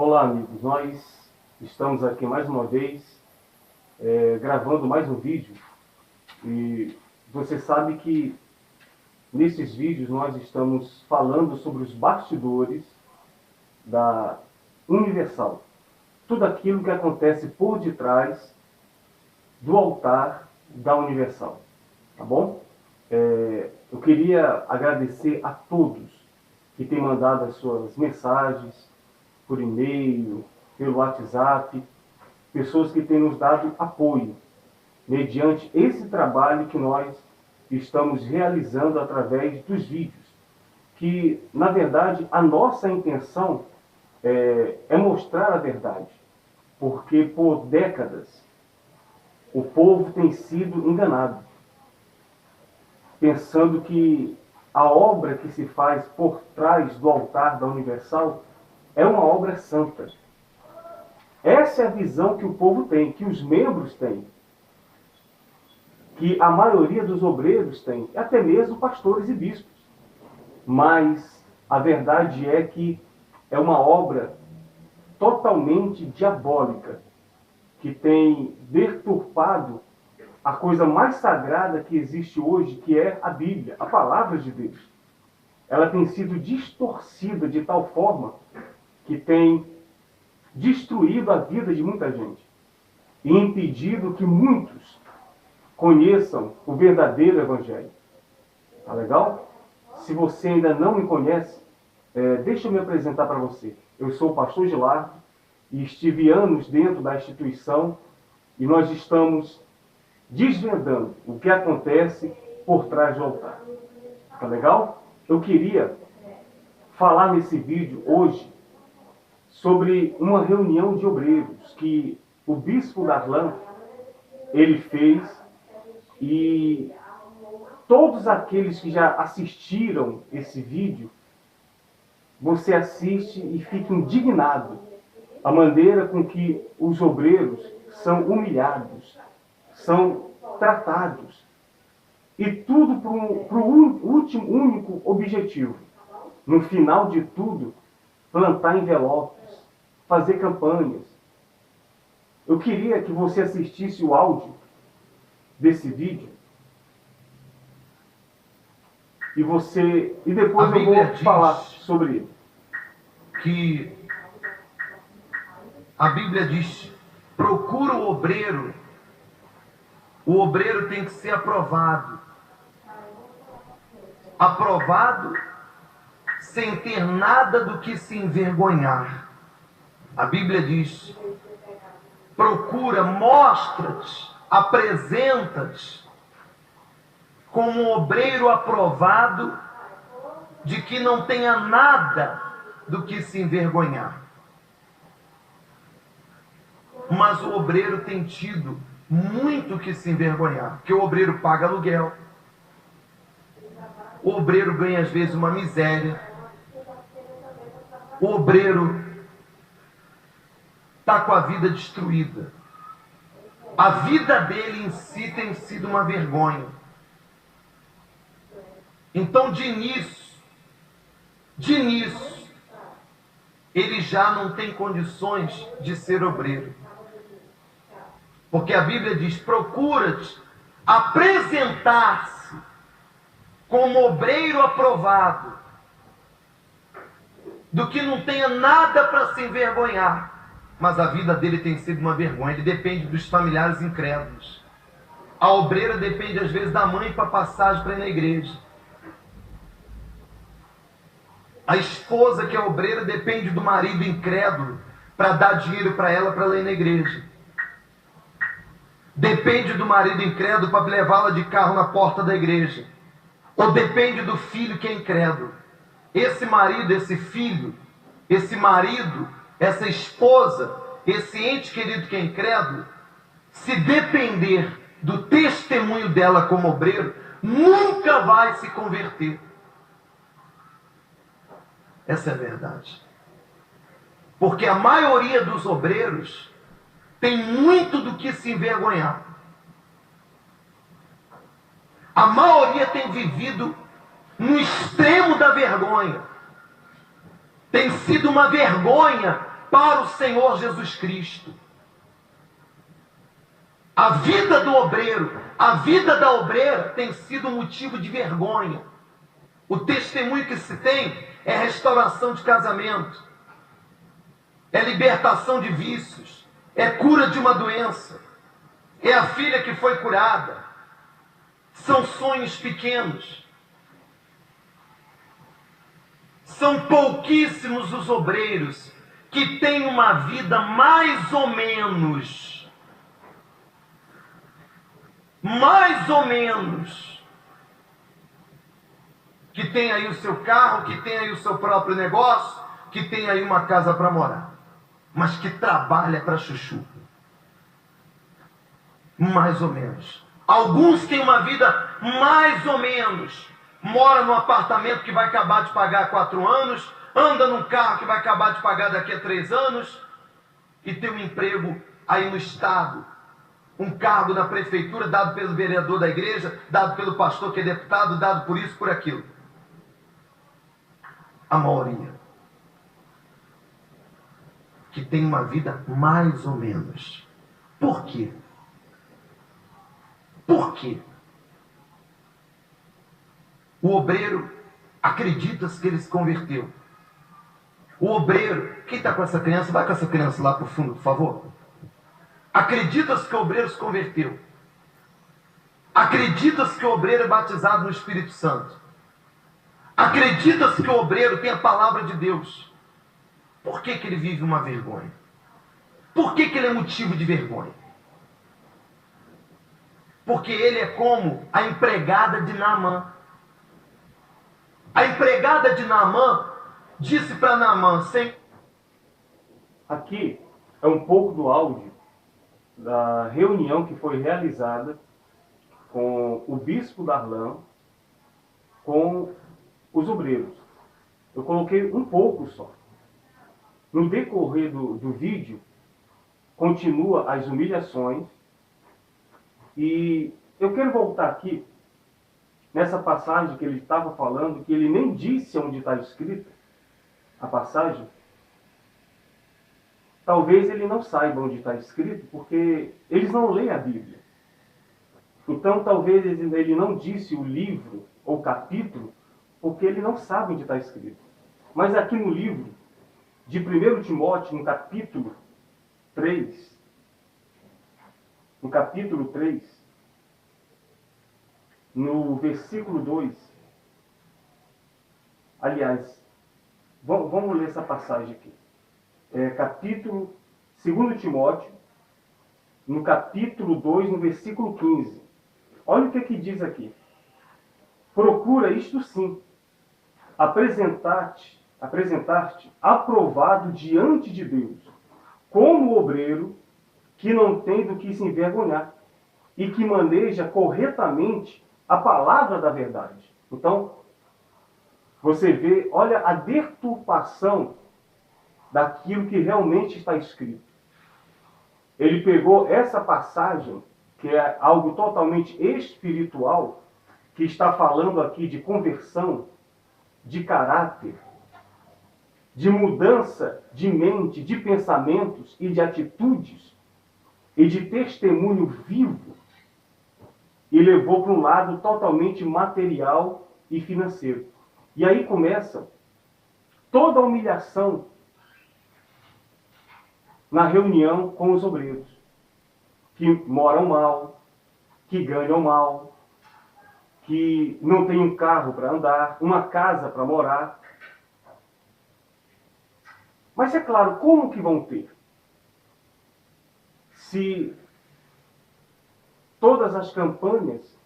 Olá, amigos. Nós estamos aqui mais uma vez gravando mais um vídeo e você sabe que nesses vídeos nós estamos falando sobre os bastidores da Universal. Tudo aquilo que acontece por detrás do altar da Universal, tá bom? Eu queria agradecer a todos que têm mandado as suas mensagens por e-mail, pelo WhatsApp, pessoas que têm nos dado apoio mediante esse trabalho que nós estamos realizando através dos vídeos, que na verdade a nossa intenção é mostrar a verdade, porque por décadas o povo tem sido enganado, pensando que a obra que se faz por trás do altar da Universal é uma obra santa. Essa é a visão que o povo tem, que os membros têm, que a maioria dos obreiros tem, até mesmo pastores e bispos. Mas a verdade é que é uma obra totalmente diabólica, que tem deturpado a coisa mais sagrada que existe hoje, que é a Bíblia, a palavra de Deus. Ela tem sido distorcida de tal forma que tem destruído a vida de muita gente e impedido que muitos conheçam o verdadeiro Evangelho. Tá legal? Se você ainda não me conhece, deixa eu me apresentar para você. Eu sou o pastor Gilardo e estive anos dentro da instituição e nós estamos desvendando o que acontece por trás do altar. Tá legal? Eu queria falar nesse vídeo hoje sobre uma reunião de obreiros que o bispo Darlan ele fez, e todos aqueles que já assistiram esse vídeo, você assiste e fica indignado a maneira com que os obreiros são humilhados, são tratados, e tudo para o único objetivo, no final de tudo, plantar envelopes, fazer campanhas. Eu queria que você assistisse o áudio desse vídeo e depois eu vou falar sobre ele. Que a Bíblia diz: procura o obreiro tem que ser aprovado. Aprovado sem ter nada do que se envergonhar. A Bíblia diz: procura, mostra-te, apresenta-te como um obreiro aprovado, de que não tenha nada do que se envergonhar. Mas o obreiro tem tido muito que se envergonhar, porque o obreiro paga aluguel, o obreiro ganha às vezes uma miséria, o obreiro está com a vida destruída. A vida dele em si tem sido uma vergonha. Então, de início, ele já não tem condições de ser obreiro. Porque a Bíblia diz: procura-te apresentar-se como obreiro aprovado, do que não tenha nada para se envergonhar. Mas a vida dele tem sido uma vergonha. Ele depende dos familiares incrédulos. A obreira depende às vezes da mãe para passagem para ir na igreja. A esposa que é obreira depende do marido incrédulo para dar dinheiro para ela ir na igreja. Depende do marido incrédulo para levá-la de carro na porta da igreja. Ou depende do filho que é incrédulo. Esse marido, esse filho, esse marido, essa esposa, esse ente querido que é incrédulo, se depender do testemunho dela como obreiro, nunca vai se converter. Essa é a verdade. Porque a maioria dos obreiros tem muito do que se envergonhar. A maioria tem vivido no extremo da vergonha. Tem sido uma vergonha para o Senhor Jesus Cristo. A vida do obreiro, a vida da obreira tem sido um motivo de vergonha. O testemunho que se tem é restauração de casamento, é libertação de vícios, é cura de uma doença, é a filha que foi curada. São sonhos pequenos. São pouquíssimos os obreiros que têm uma vida mais ou menos, que tem aí o seu carro, que tem aí o seu próprio negócio, que tem aí uma casa para morar, mas que trabalha para chuchu. Mais ou menos. Alguns têm uma vida mais ou menos. Mora num apartamento que vai acabar de pagar há 4 anos, anda num carro que vai acabar de pagar daqui a 3 anos, e tem um emprego aí no Estado, um cargo na prefeitura dado pelo vereador da igreja, dado pelo pastor que é deputado, dado por isso, por aquilo. A maioria que tem uma vida mais ou menos. Por quê? Por quê? O obreiro acredita que ele se converteu. O obreiro, quem está com essa criança, vai com essa criança lá para o fundo, por favor. Acredita-se que o obreiro se converteu. Acredita-se que o obreiro é batizado no Espírito Santo. Acredita-se que o obreiro tem a palavra de Deus. Por que ele vive uma vergonha? Por que ele é motivo de vergonha? Porque ele é como a empregada de Naamã. A empregada de Naamã disse para Naamã, sem... Aqui é um pouco do áudio da reunião que foi realizada com o bispo Darlan, com os obreiros. Eu coloquei um pouco só. No decorrer do vídeo, continua as humilhações. E eu quero voltar aqui, nessa passagem que ele estava falando, que ele nem disse onde está escrito a passagem. Talvez ele não saiba onde está escrito, porque eles não leem a Bíblia. Então, talvez ele não disse o livro ou capítulo, porque ele não sabe onde está escrito. Mas aqui no livro de 1 Timóteo, no capítulo 3, no versículo 2, aliás, vamos ler essa passagem aqui. Capítulo 2 Timóteo, no capítulo 2, no versículo 15. Olha o que diz aqui. Procura isto sim, apresentar-te aprovado diante de Deus, como obreiro que não tem do que se envergonhar e que maneja corretamente a palavra da verdade. Então, você vê, olha a deturpação daquilo que realmente está escrito. Ele pegou essa passagem, que é algo totalmente espiritual, que está falando aqui de conversão, de caráter, de mudança de mente, de pensamentos e de atitudes, e de testemunho vivo, e levou para um lado totalmente material e financeiro. E aí começa toda a humilhação na reunião com os obreiros, que moram mal, que ganham mal, que não tem um carro para andar, uma casa para morar. Mas é claro, como que vão ter? Se todas as campanhas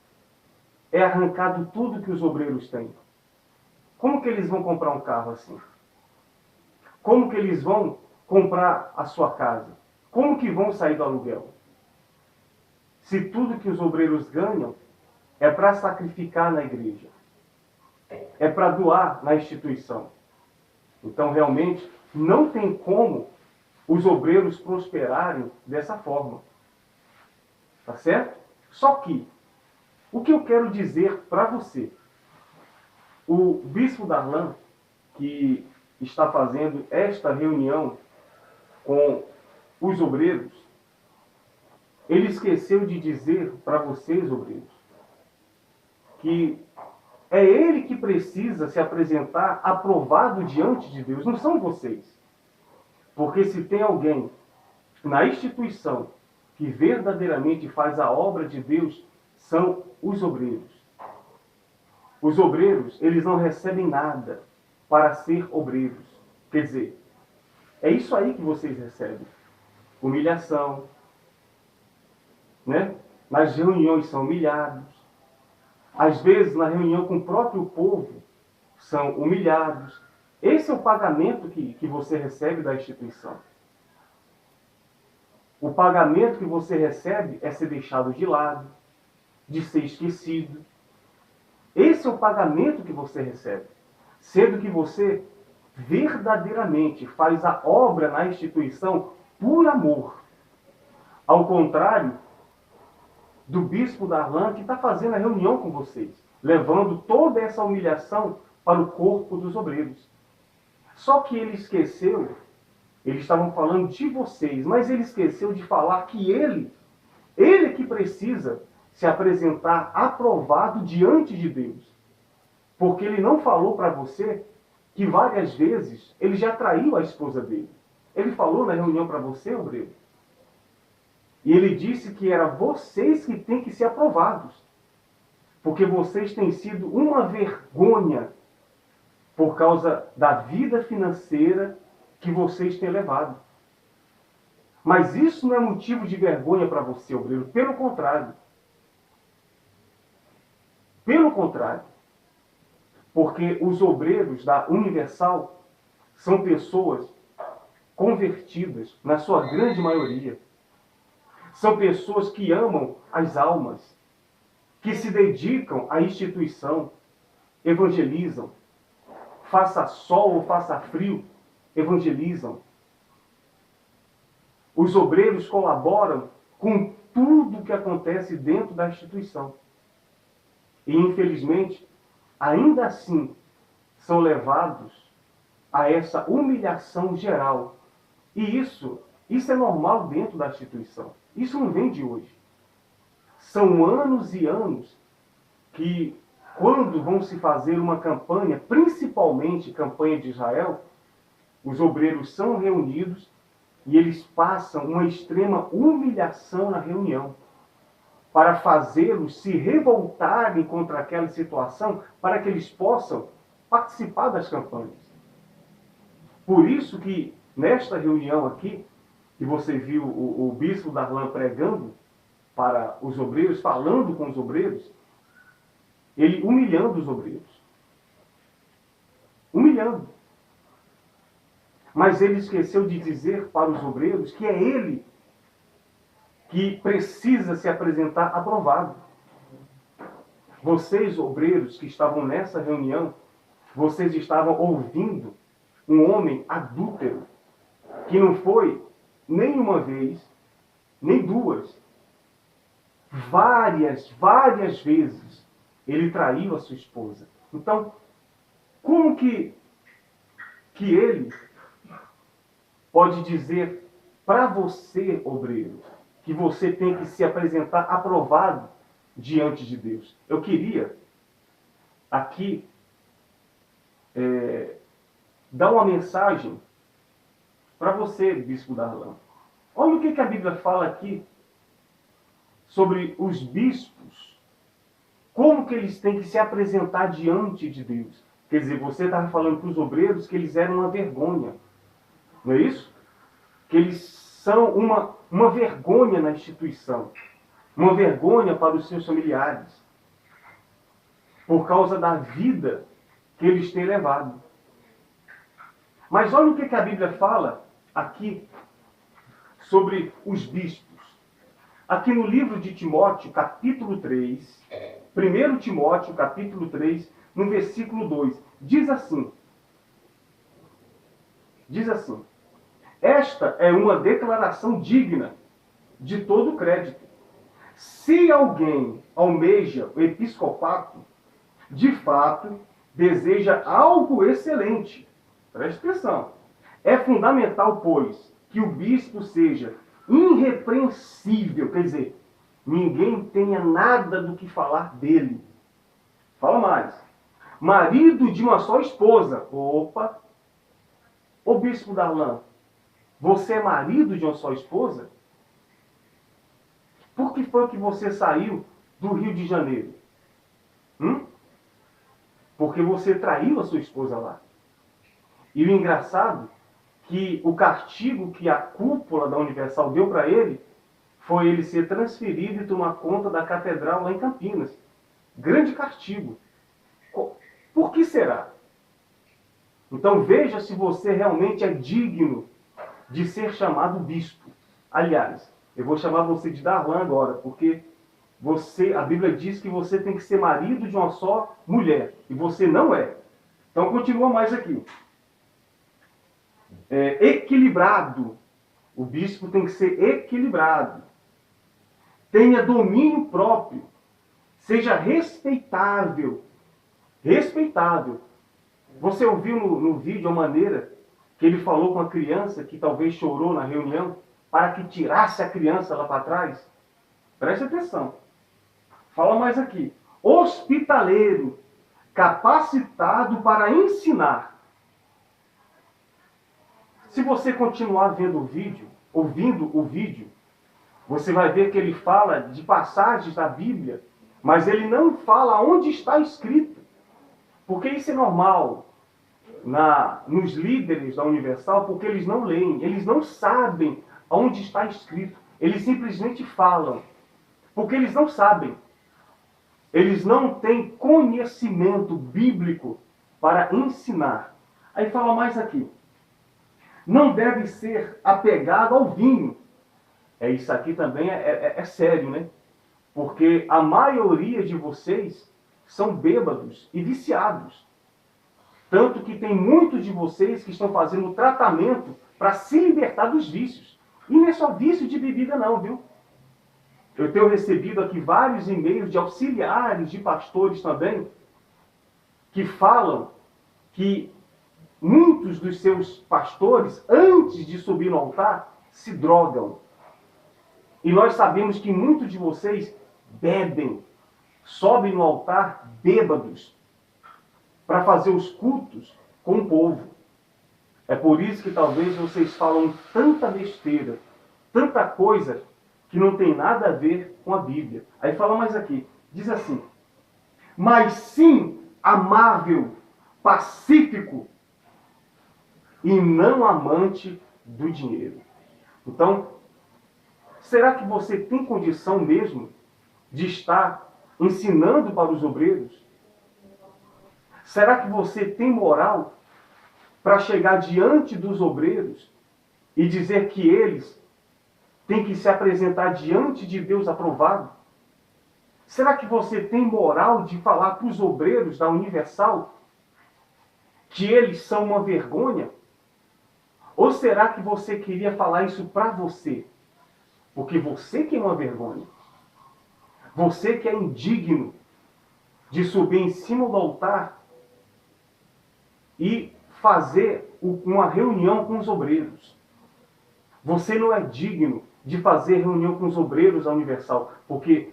é arrancado tudo que os obreiros têm. Como que eles vão comprar um carro assim? Como que eles vão comprar a sua casa? Como que vão sair do aluguel? Se tudo que os obreiros ganham é para sacrificar na igreja, é para doar na instituição. Então, realmente, não tem como os obreiros prosperarem dessa forma. Tá certo? Só que, o que eu quero dizer para você, o bispo Darlan, que está fazendo esta reunião com os obreiros, ele esqueceu de dizer para vocês, obreiros, que é ele que precisa se apresentar aprovado diante de Deus, não são vocês. Porque se tem alguém na instituição que verdadeiramente faz a obra de Deus, são os obreiros. Os obreiros, eles não recebem nada para ser obreiros. Quer dizer, é isso aí que vocês recebem. Humilhação, né? Nas reuniões são humilhados. Às vezes, na reunião com o próprio povo, são humilhados. Esse é o pagamento que você recebe da instituição. O pagamento que você recebe é ser deixado de lado, de ser esquecido. Esse é o pagamento que você recebe. Sendo que você verdadeiramente faz a obra na instituição por amor. Ao contrário do bispo Darlan, que está fazendo a reunião com vocês, levando toda essa humilhação para o corpo dos obreiros. Só que ele esqueceu, eles estavam falando de vocês, mas ele esqueceu de falar que ele que precisa se apresentar aprovado diante de Deus. Porque ele não falou para você que várias vezes ele já traiu a esposa dele. Ele falou na reunião para você, obreiro. E ele disse que era vocês que têm que ser aprovados. Porque vocês têm sido uma vergonha por causa da vida financeira que vocês têm levado. Mas isso não é motivo de vergonha para você, obreiro. Pelo contrário. Pelo contrário. Porque os obreiros da Universal são pessoas convertidas, na sua grande maioria. São pessoas que amam as almas, que se dedicam à instituição, evangelizam. Faça sol ou faça frio, evangelizam. Os obreiros colaboram com tudo que acontece dentro da instituição. E, infelizmente, ainda assim, são levados a essa humilhação geral. E isso é normal dentro da instituição. Isso não vem de hoje. São anos e anos que, quando vão se fazer uma campanha, principalmente campanha de Israel, os obreiros são reunidos e eles passam uma extrema humilhação na reunião, para fazê-los se revoltarem contra aquela situação, para que eles possam participar das campanhas. Por isso que, nesta reunião aqui, que você viu o bispo Darlan pregando para os obreiros, falando com os obreiros, ele humilhando os obreiros. Humilhando. Mas ele esqueceu de dizer para os obreiros que é ele que precisa se apresentar aprovado. Vocês, obreiros que estavam nessa reunião, vocês estavam ouvindo um homem adúltero, que não foi nem uma vez, nem duas, várias vezes ele traiu a sua esposa. Então, como que ele pode dizer para você, obreiro, que você tem que se apresentar aprovado diante de Deus? Eu queria aqui dar uma mensagem para você, bispo Darlan. Olha o que a Bíblia fala aqui sobre os bispos. Como que eles têm que se apresentar diante de Deus. Quer dizer, você estava falando para os obreiros que eles eram uma vergonha. Não é isso? Que eles são uma vergonha na instituição. Uma vergonha para os seus familiares. Por causa da vida que eles têm levado. Mas olha o que a Bíblia fala aqui sobre os bispos. Aqui no livro de Timóteo, capítulo 3, 1 Timóteo, capítulo 3, no versículo 2, diz assim, esta é uma declaração digna de todo crédito. Se alguém almeja o episcopato, de fato, deseja algo excelente. Preste atenção. É fundamental, pois, que o bispo seja irrepreensível, quer dizer, ninguém tenha nada do que falar dele. Fala mais. Marido de uma só esposa. Opa! Ô bispo Darlan, você é marido de uma só esposa? Por que foi que você saiu do Rio de Janeiro? Porque você traiu a sua esposa lá. E o engraçado que o castigo que a cúpula da Universal deu para ele foi ele ser transferido e tomar conta da catedral lá em Campinas. Grande castigo. Por que será? Então veja se você realmente é digno de ser chamado bispo. Aliás, eu vou chamar você de Darlan agora, porque a Bíblia diz que você tem que ser marido de uma só mulher, e você não é. Então continua mais aqui. Equilibrado. O bispo tem que ser equilibrado. Tenha domínio próprio. Seja respeitável. Respeitável. Você ouviu no vídeo a maneira que ele falou com a criança que talvez chorou na reunião para que tirasse a criança lá para trás? Preste atenção. Fala mais aqui. Hospitaleiro, capacitado para ensinar. Se você continuar vendo o vídeo, ouvindo o vídeo, você vai ver que ele fala de passagens da Bíblia, mas ele não fala onde está escrito. Porque isso é normal nos líderes da Universal, porque eles não leem, eles não sabem onde está escrito. Eles simplesmente falam, porque eles não sabem. Eles não têm conhecimento bíblico para ensinar. Aí fala mais aqui. Não deve ser apegado ao vinho. Isso aqui também é sério, né? Porque a maioria de vocês são bêbados e viciados. Tanto que tem muitos de vocês que estão fazendo tratamento para se libertar dos vícios. E não é só vício de bebida não, viu? Eu tenho recebido aqui vários e-mails de auxiliares, de pastores também, que falam que muitos dos seus pastores, antes de subir no altar, se drogam. E nós sabemos que muitos de vocês bebem, sobem no altar bêbados, para fazer os cultos com o povo. É por isso que talvez vocês falam tanta besteira, tanta coisa que não tem nada a ver com a Bíblia. Aí fala mais aqui, diz assim, mas sim amável, pacífico e não amante do dinheiro. Então, será que você tem condição mesmo de estar ensinando para os obreiros? Será que você tem moral para chegar diante dos obreiros e dizer que eles têm que se apresentar diante de Deus aprovado? Será que você tem moral de falar para os obreiros da Universal que eles são uma vergonha? Ou será que você queria falar isso para você? Porque você que é uma vergonha. Você que é indigno de subir em cima do altar e fazer uma reunião com os obreiros. Você não é digno de fazer reunião com os obreiros da Universal, porque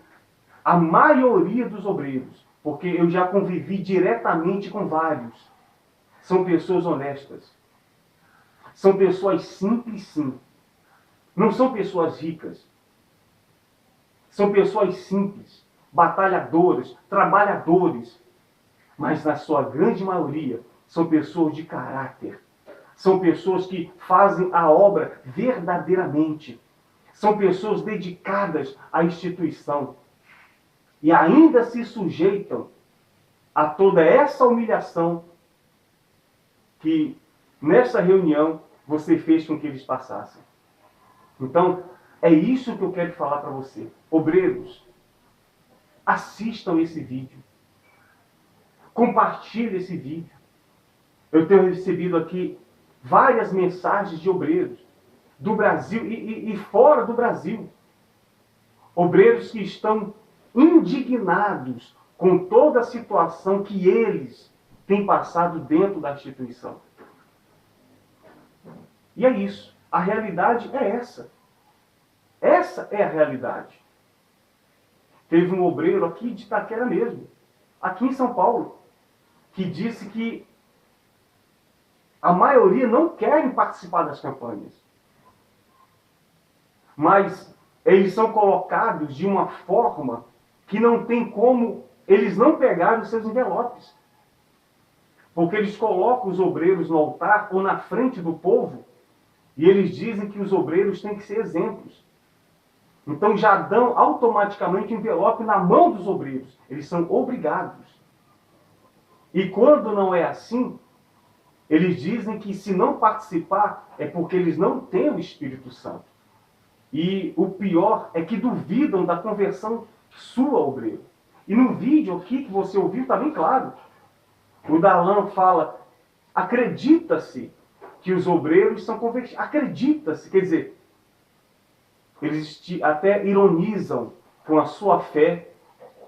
a maioria dos obreiros, porque eu já convivi diretamente com vários, são pessoas honestas. São pessoas simples, sim. Não são pessoas ricas. São pessoas simples, batalhadoras, trabalhadores. Mas na sua grande maioria, são pessoas de caráter. São pessoas que fazem a obra verdadeiramente. São pessoas dedicadas à instituição. E ainda se sujeitam a toda essa humilhação que nessa reunião você fez com que eles passassem. Então, é isso que eu quero falar para você. Obreiros, assistam esse vídeo. Compartilhe esse vídeo. Eu tenho recebido aqui várias mensagens de obreiros do Brasil e fora do Brasil. Obreiros que estão indignados com toda a situação que eles têm passado dentro da instituição. E é isso. A realidade é essa. Essa é a realidade. Teve um obreiro aqui de Itaquera mesmo, aqui em São Paulo, que disse que a maioria não querem participar das campanhas. Mas eles são colocados de uma forma que não tem como eles não pegarem os seus envelopes. Porque eles colocam os obreiros no altar ou na frente do povo e eles dizem que os obreiros têm que ser exemplos. Então já dão automaticamente o envelope na mão dos obreiros. Eles são obrigados. E quando não é assim, eles dizem que se não participar é porque eles não têm o Espírito Santo. E o pior é que duvidam da conversão sua, obreiro. E no vídeo aqui que você ouviu está bem claro. O Darlan fala, acredita-se que os obreiros são convertidos. Acredita-se, quer dizer, eles até ironizam com a sua fé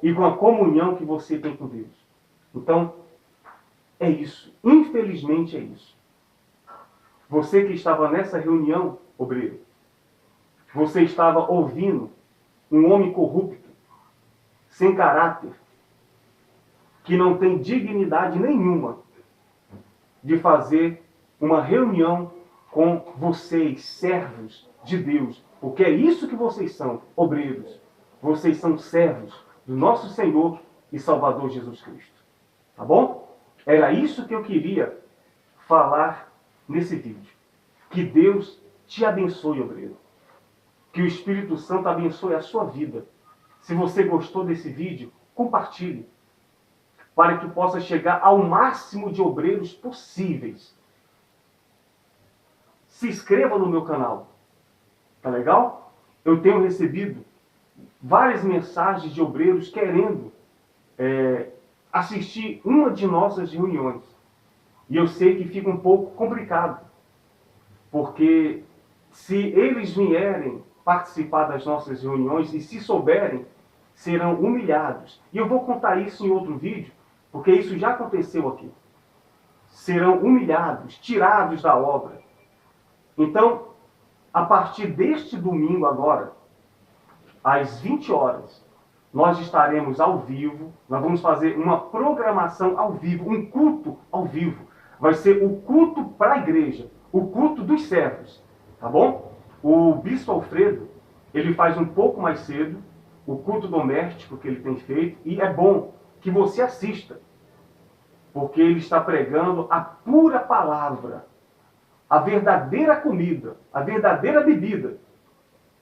e com a comunhão que você tem com Deus. Então, é isso. Infelizmente é isso. Você que estava nessa reunião, obreiro, você estava ouvindo um homem corrupto, sem caráter, que não tem dignidade nenhuma de fazer uma reunião com vocês, servos de Deus. Porque é isso que vocês são, obreiros. Vocês são servos do nosso Senhor e Salvador Jesus Cristo. Tá bom? Era isso que eu queria falar nesse vídeo. Que Deus te abençoe, obreiro. Que o Espírito Santo abençoe a sua vida. Se você gostou desse vídeo, compartilhe, para que possa chegar ao máximo de obreiros possíveis. Se inscreva no meu canal. Tá legal? Eu tenho recebido várias mensagens de obreiros querendo assistir uma de nossas reuniões. E eu sei que fica um pouco complicado, porque se eles vierem participar das nossas reuniões e se souberem, serão humilhados. E eu vou contar isso em outro vídeo, porque isso já aconteceu aqui. Serão humilhados, tirados da obra. Então, a partir deste domingo agora, às 20 horas, nós estaremos ao vivo, nós vamos fazer uma programação ao vivo, um culto ao vivo. Vai ser o culto para a igreja, o culto dos servos, tá bom? O Bispo Alfredo, ele faz um pouco mais cedo, o culto doméstico que ele tem feito, e é bom que você assista, porque ele está pregando a pura palavra, a verdadeira comida, a verdadeira bebida,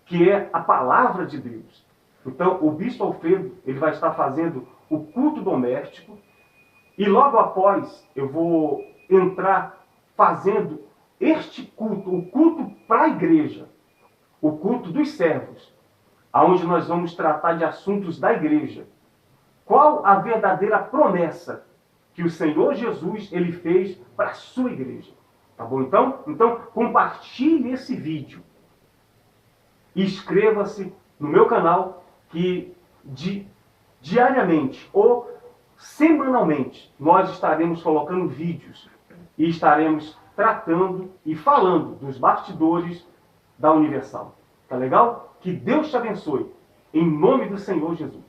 que é a palavra de Deus. Então, o Bispo Alfredo, ele vai estar fazendo o culto doméstico, e logo após eu vou entrar fazendo este culto, o culto para a igreja, o culto dos servos, onde nós vamos tratar de assuntos da igreja. Qual a verdadeira promessa que o Senhor Jesus ele fez para a sua igreja? Tá bom então? Então, compartilhe esse vídeo. E inscreva-se no meu canal, que diariamente ou semanalmente nós estaremos colocando vídeos e estaremos tratando e falando dos bastidores da Universal. Tá legal? Que Deus te abençoe. Em nome do Senhor Jesus.